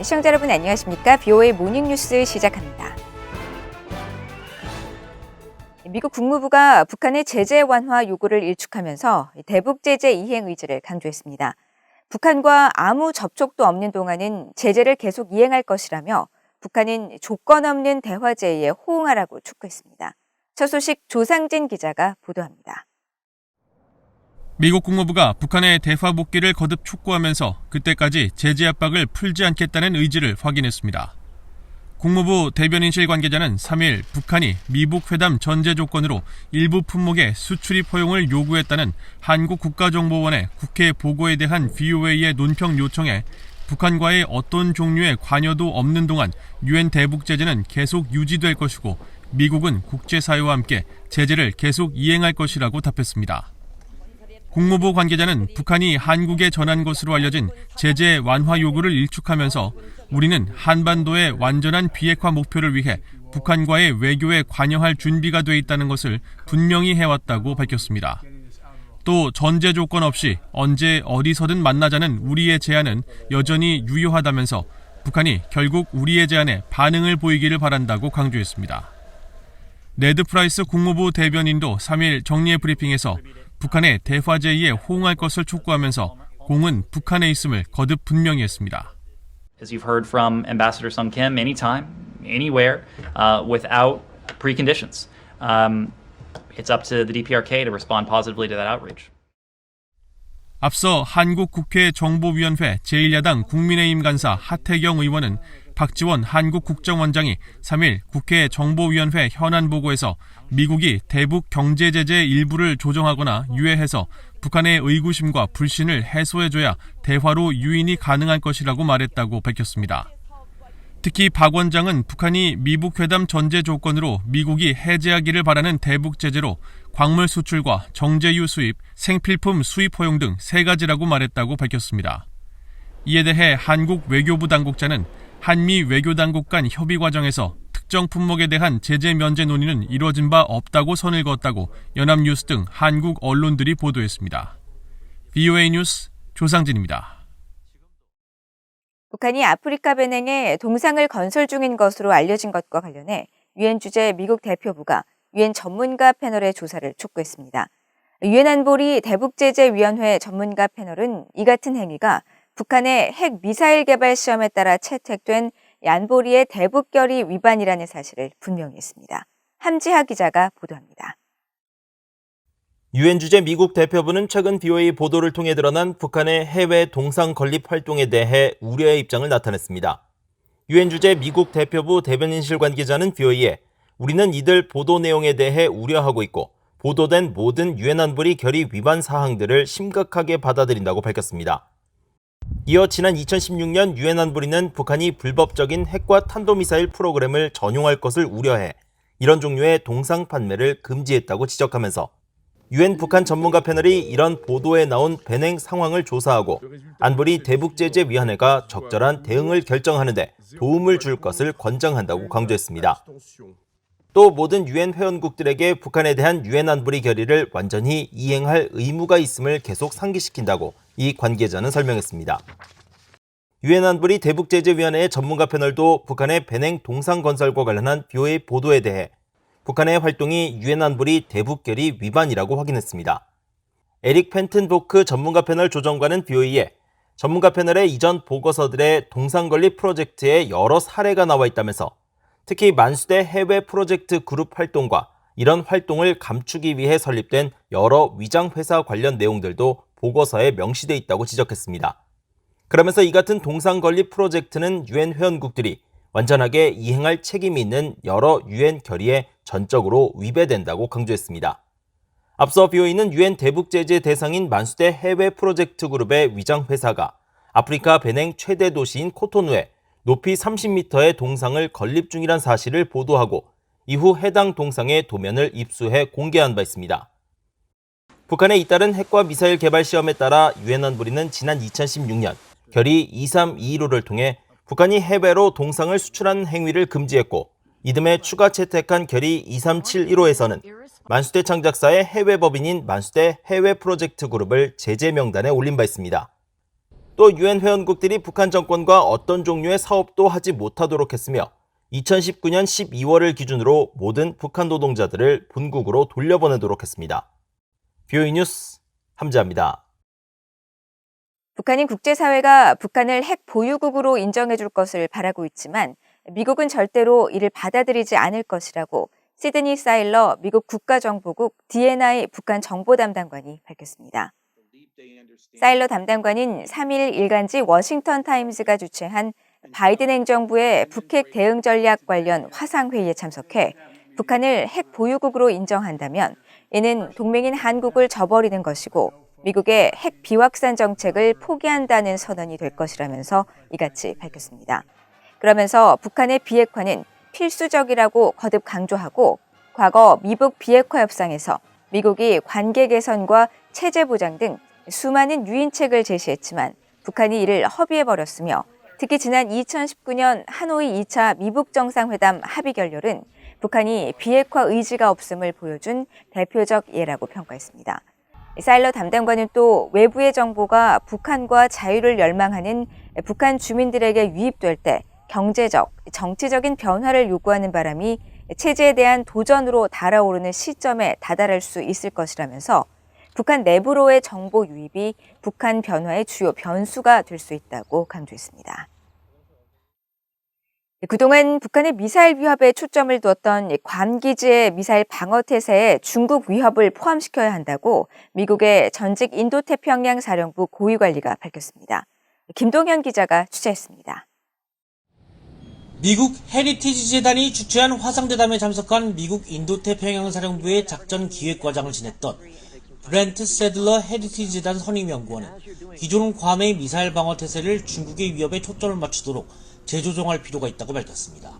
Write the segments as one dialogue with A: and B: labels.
A: 시청자 여러분 안녕하십니까? BOA 모닝뉴스 시작합니다. 미국 국무부가 북한의 제재 완화 요구를 일축하면서 대북 제재 이행 의지를 강조했습니다. 북한과 아무 접촉도 없는 동안은 제재를 계속 이행할 것이라며 북한은 조건 없는 대화 제의에 호응하라고 촉구했습니다. 첫 소식 조상진 기자가 보도합니다.
B: 미국 국무부가 북한의 대화 복귀를 거듭 촉구하면서 그때까지 제재 압박을 풀지 않겠다는 의지를 확인했습니다. 국무부 대변인실 관계자는 3일 북한이 미북 회담 전제 조건으로 일부 품목의 수출입 허용을 요구했다는 한국 국가정보원의 국회 보고에 대한 BOA의 논평 요청에 북한과의 어떤 종류의 관여도 없는 동안 유엔 대북 제재는 계속 유지될 것이고 미국은 국제사회와 함께 제재를 계속 이행할 것이라고 답했습니다. 국무부 관계자는 북한이 한국에 전한 것으로 알려진 제재 완화 요구를 일축하면서 우리는 한반도의 완전한 비핵화 목표를 위해 북한과의 외교에 관여할 준비가 돼 있다는 것을 분명히 해왔다고 밝혔습니다. 또 전제 조건 없이 언제 어디서든 만나자는 우리의 제안은 여전히 유효하다면서 북한이 결국 우리의 제안에 반응을 보이기를 바란다고 강조했습니다. 네드 프라이스 국무부 대변인도 3일 정례 브리핑에서 북한의 대화 제의에 호응할 것을 촉구하면서 공은 북한에 있음을 거듭 분명히 했습니다.
C: As you've heard from Ambassador Sung Kim, anytime, anywhere, without preconditions. It's up to the DPRK to respond positively to that outreach.
B: 앞서 한국 국회 정보위원회 제1야당 국민의힘 간사 하태경 의원은 박지원 한국 국정원장이 3일 국회 정보위원회 현안 보고에서 미국이 대북 경제 제재 일부를 조정하거나 유예해서 북한의 의구심과 불신을 해소해줘야 대화로 유인이 가능할 것이라고 말했다고 밝혔습니다. 특히 박 원장은 북한이 미북 회담 전제 조건으로 미국이 해제하기를 바라는 대북 제재로 광물 수출과 정제유 수입, 생필품 수입 허용 등 3가지라고 말했다고 밝혔습니다. 이에 대해 한국 외교부 당국자는 한미 외교당국 간 협의 과정에서 특정 품목에 대한 제재 면제 논의는 이루어진 바 없다고 선을 그었다고 연합뉴스 등 한국 언론들이 보도했습니다. BOA 뉴스 조상진입니다.
A: 북한이 아프리카 베냉에 동상을 건설 중인 것으로 알려진 것과 관련해 유엔 주재 미국 대표부가 유엔 전문가 패널의 조사를 촉구했습니다. 유엔 안보리 대북제재위원회 전문가 패널은 이 같은 행위가 북한의 핵 미사일 개발 시험에 따라 채택된 안보리의 대북 결의 위반이라는 사실을 분명히 했습니다. 함지하 기자가 보도합니다.
D: 유엔 주재 미국 대표부는 최근 BOA 보도를 통해 드러난 북한의 해외 동상 건립 활동에 대해 우려의 입장을 나타냈습니다. 유엔 주재 미국 대표부 대변인실 관계자는 BOA에 우리는 이들 보도 내용에 대해 우려하고 있고 보도된 모든 유엔 안보리 결의 위반 사항들을 심각하게 받아들인다고 밝혔습니다. 이어 지난 2016년 유엔 안보리는 북한이 불법적인 핵과 탄도미사일 프로그램을 전용할 것을 우려해 이런 종류의 동상 판매를 금지했다고 지적하면서 유엔 북한 전문가 패널이 이런 보도에 나온 배냉 상황을 조사하고 안보리 대북제재위원회가 적절한 대응을 결정하는 데 도움을 줄 것을 권장한다고 강조했습니다. 또 모든 유엔 회원국들에게 북한에 대한 유엔 안보리 결의를 완전히 이행할 의무가 있음을 계속 상기시킨다고 이 관계자는 설명했습니다. 유엔 안보리 대북제재위원회의 전문가 패널도 북한의 배냉 동상 건설과 관련한 BOA 보도에 대해 북한의 활동이 유엔 안보리 대북 결의 위반이라고 확인했습니다. 에릭 펜튼보크 전문가 패널 조정관은 BOA에 전문가 패널의 이전 보고서들의 동상 건립 프로젝트에 여러 사례가 나와 있다면서 특히 만수대 해외 프로젝트 그룹 활동과 이런 활동을 감추기 위해 설립된 여러 위장회사 관련 내용들도 보고서에 명시돼 있다고 지적했습니다. 그러면서 이 같은 동상 건립 프로젝트는 유엔 회원국들이 완전하게 이행할 책임이 있는 여러 유엔 결의에 전적으로 위배된다고 강조했습니다. 앞서 BOA는 유엔 대북제재 대상인 만수대 해외 프로젝트 그룹의 위장회사가 아프리카 베냉 최대 도시인 코토누에 높이 30m의 동상을 건립 중이란 사실을 보도하고 이후 해당 동상의 도면을 입수해 공개한 바 있습니다. 북한의 잇따른 핵과 미사일 개발 시험에 따라 유엔 안보리는 지난 2016년 결의 2321호를 통해 북한이 해외로 동상을 수출하는 행위를 금지했고 이듬해 추가 채택한 결의 2371호에서는 만수대 창작사의 해외 법인인 만수대 해외 프로젝트 그룹을 제재 명단에 올린 바 있습니다. 또 유엔 회원국들이 북한 정권과 어떤 종류의 사업도 하지 못하도록 했으며 2019년 12월을 기준으로 모든 북한 노동자들을 본국으로 돌려보내도록 했습니다. BOE 뉴스 함재합니다.
A: 북한인 국제사회가 북한을 핵 보유국으로 인정해줄 것을 바라고 있지만 미국은 절대로 이를 받아들이지 않을 것이라고 시드니 사일러 미국 국가정보국 DNI 북한 정보담당관이 밝혔습니다. 사일러 담당관인 3일 일간지 워싱턴 타임스가 주최한 바이든 행정부의 북핵 대응 전략 관련 화상회의에 참석해 북한을 핵 보유국으로 인정한다면 이는 동맹인 한국을 저버리는 것이고 미국의 핵 비확산 정책을 포기한다는 선언이 될 것이라면서 이같이 밝혔습니다. 그러면서 북한의 비핵화는 필수적이라고 거듭 강조하고 과거 미북 비핵화 협상에서 미국이 관계 개선과 체제 보장 등 수많은 유인책을 제시했지만 북한이 이를 허비해버렸으며 특히 지난 2019년 하노이 2차 미북 정상회담 합의 결렬은 북한이 비핵화 의지가 없음을 보여준 대표적 예라고 평가했습니다. 사일러 담당관은 또 외부의 정보가 북한과 자유를 열망하는 북한 주민들에게 유입될 때 경제적, 정치적인 변화를 요구하는 바람이 체제에 대한 도전으로 달아오르는 시점에 다다를 수 있을 것이라면서 북한 내부로의 정보 유입이 북한 변화의 주요 변수가 될 수 있다고 강조했습니다. 그동안 북한의 미사일 위협에 초점을 두었던 괌 기지의 미사일 방어 태세에 중국 위협을 포함시켜야 한다고 미국의 전직 인도태평양 사령부 고위관리가 밝혔습니다. 김동현 기자가 취재했습니다.
E: 미국 헤리티지 재단이 주최한 화상대담에 참석한 미국 인도태평양 사령부의 작전 기획과장을 지냈던 브렌트 세들러 헤리티지 재단 선임연구원은 기존 괌의 미사일 방어 태세를 중국의 위협에 초점을 맞추도록 재조정할 필요가 있다고 밝혔습니다.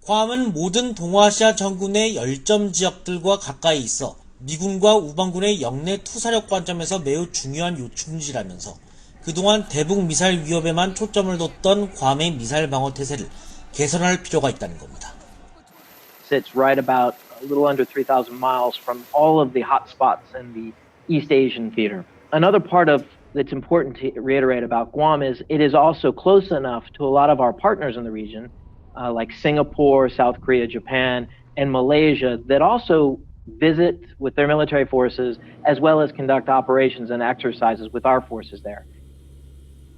E: 괌은 모든 동아시아 전군의 열점 지역들과 가까이 있어 미군과 우방군의 영내 투사력 관점에서 매우 중요한 요충지라면서 그동안 대북 미사일 위협에만 초점을 뒀던 괌의 미사일 방어 태세를 개선할 필요가 있다는 겁니다.
F: Sits right about a little under 3,000 miles from all of the hot spots in the East Asian theater. Another part of that's important to reiterate about Guam is it is also close enough to a lot of our partners in the region, like Singapore, South Korea, Japan, and Malaysia, that also visit with their military forces as well as conduct operations and exercises with our forces there.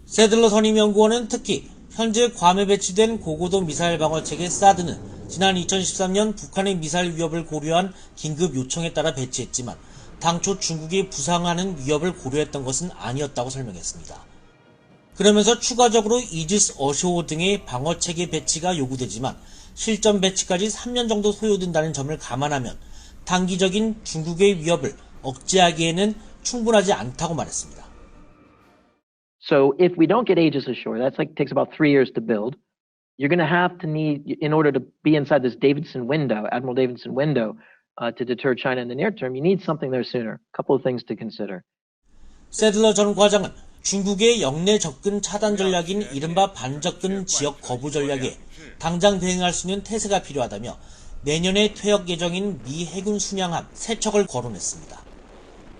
E: 세들러 선임연구원은 특히 현재 괌에 배치된 고고도 미사일 방어 체계 사드는 지난 2013년 북한의 미사일 위협을 고려한 긴급 요청에 따라 배치했지만 당초 중국이 부상하는 위협을 고려했던 것은 아니었다고 설명했습니다. 그러면서 추가적으로 이지스 어쇼호 등의 방어 체계 배치가 요구되지만 실전 배치까지 3년 정도 소요된다는 점을 감안하면 단기적인 중국의 위협을 억제하기에는 충분하지 않다고 말했습니다.
F: So if we don't get Aegis ashore, that's like takes about 3 years to build. You're going to have to need, in order to be inside this Davidson window, Admiral Davidson window, to deter China in the near term, you need something there sooner. A couple of things to consider.
E: 세들러 전 과장은 중국의 영내 접근 차단 전략인 이른바 반접근 지역 거부 전략에 당장 대응할 수 있는 태세가 필요하다며 내년에 퇴역 예정인 미 해군 순양함 3척을 거론했습니다.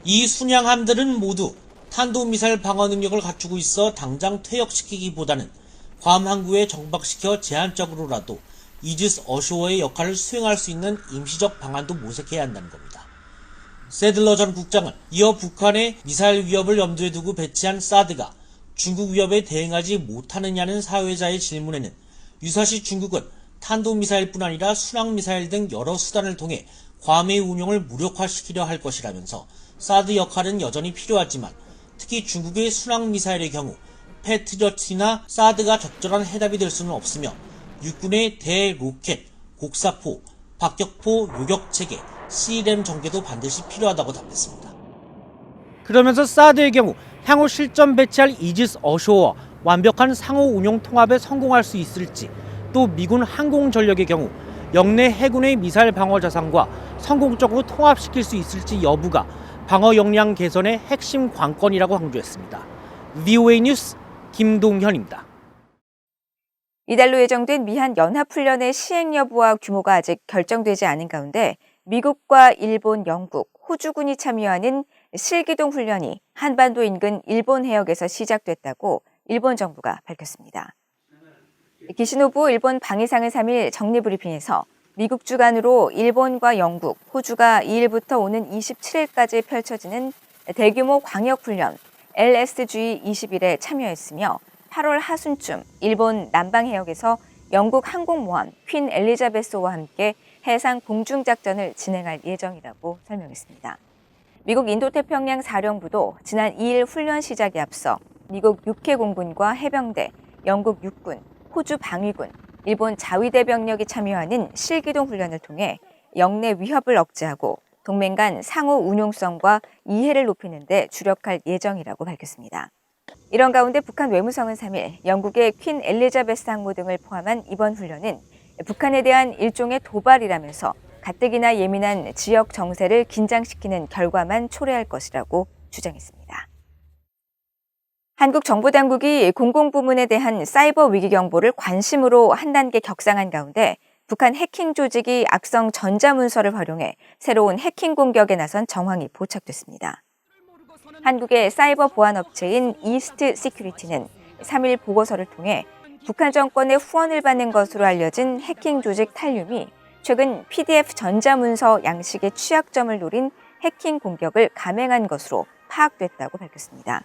E: 이 순양함들은 모두 탄도미사일 방어 능력을 갖추고 있어 당장 퇴역시키기보다는 괌 항구에 정박시켜 제한적으로라도 이지스 어쇼어의 역할을 수행할 수 있는 임시적 방안도 모색해야 한다는 겁니다. 세들러 전 국장은 이어 북한의 미사일 위협을 염두에 두고 배치한 사드가 중국 위협에 대응하지 못하느냐는 사회자의 질문에는 유사시 중국은 탄도미사일뿐 아니라 순항미사일 등 여러 수단을 통해 괌의 운용을 무력화시키려 할 것이라면서 사드 역할은 여전히 필요하지만 특히 중국의 순항미사일의 경우 패트리어트나 사드가 적절한 해답이 될 수는 없으며 육군의 대로켓, 곡사포, 박격포 요격체계, CLM 전개도 반드시 필요하다고 답했습니다.
G: 그러면서 사드의 경우 향후 실전 배치할 이지스 어쇼어와 완벽한 상호 운용 통합에 성공할 수 있을지, 또 미군 항공 전력의 경우 영내 해군의 미사일 방어 자산과 성공적으로 통합시킬 수 있을지 여부가 방어 역량 개선의 핵심 관건이라고 강조했습니다. VOA 뉴스 김동현입니다.
A: 이달로 예정된 미한 연합훈련의 시행 여부와 규모가 아직 결정되지 않은 가운데 미국과 일본, 영국, 호주군이 참여하는 실기동 훈련이 한반도 인근 일본 해역에서 시작됐다고 일본 정부가 밝혔습니다. 기시노부 일본 방위상은 3일 정례브리핑에서 미국 주관으로 일본과 영국, 호주가 2일부터 오는 27일까지 펼쳐지는 대규모 광역훈련 LSG-21에 참여했으며 8월 하순쯤 일본 남방해역에서 영국 항공모함 퀸 엘리자베스호와 함께 해상 공중작전을 진행할 예정이라고 설명했습니다. 미국 인도태평양 사령부도 지난 2일 훈련 시작에 앞서 미국 육해 공군과 해병대, 영국 육군, 호주 방위군, 일본 자위대 병력이 참여하는 실기동 훈련을 통해 영내 위협을 억제하고 동맹 간 상호 운용성과 이해를 높이는 데 주력할 예정이라고 밝혔습니다. 이런 가운데 북한 외무성은 3일 영국의 퀸 엘리자베스 항모 등을 포함한 이번 훈련은 북한에 대한 일종의 도발이라면서 가뜩이나 예민한 지역 정세를 긴장시키는 결과만 초래할 것이라고 주장했습니다. 한국 정보당국이 공공부문에 대한 사이버 위기 경보를 관심으로 한 단계 격상한 가운데 북한 해킹 조직이 악성 전자문서를 활용해 새로운 해킹 공격에 나선 정황이 포착됐습니다. 한국의 사이버 보안 업체인 이스트 시큐리티는 3일 보고서를 통해 북한 정권의 후원을 받는 것으로 알려진 해킹 조직 탈륨이 최근 PDF 전자문서 양식의 취약점을 노린 해킹 공격을 감행한 것으로 파악됐다고 밝혔습니다.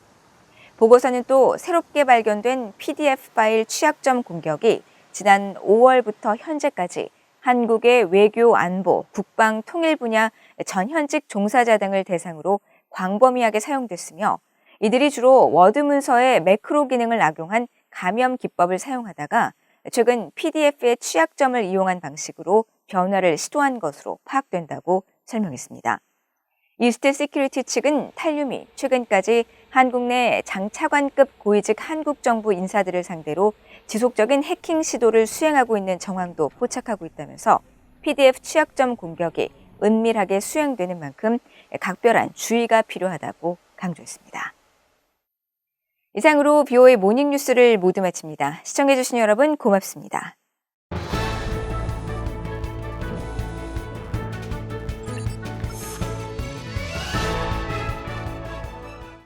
A: 보고서는 또 새롭게 발견된 PDF 파일 취약점 공격이 지난 5월부터 현재까지 한국의 외교, 안보, 국방, 통일 분야 전현직 종사자 등을 대상으로 광범위하게 사용됐으며 이들이 주로 워드 문서의 매크로 기능을 악용한 감염 기법을 사용하다가 최근 PDF의 취약점을 이용한 방식으로 변화를 시도한 것으로 파악된다고 설명했습니다. 이스트 시큐리티 측은 탈륨이 최근까지 한국 내 장차관급 고위직 한국 정부 인사들을 상대로 지속적인 해킹 시도를 수행하고 있는 정황도 포착하고 있다면서 PDF 취약점 공격이 은밀하게 수행되는 만큼 각별한 주의가 필요하다고 강조했습니다. 이상으로 BOA 모닝뉴스를 모두 마칩니다. 시청해주신 여러분 고맙습니다.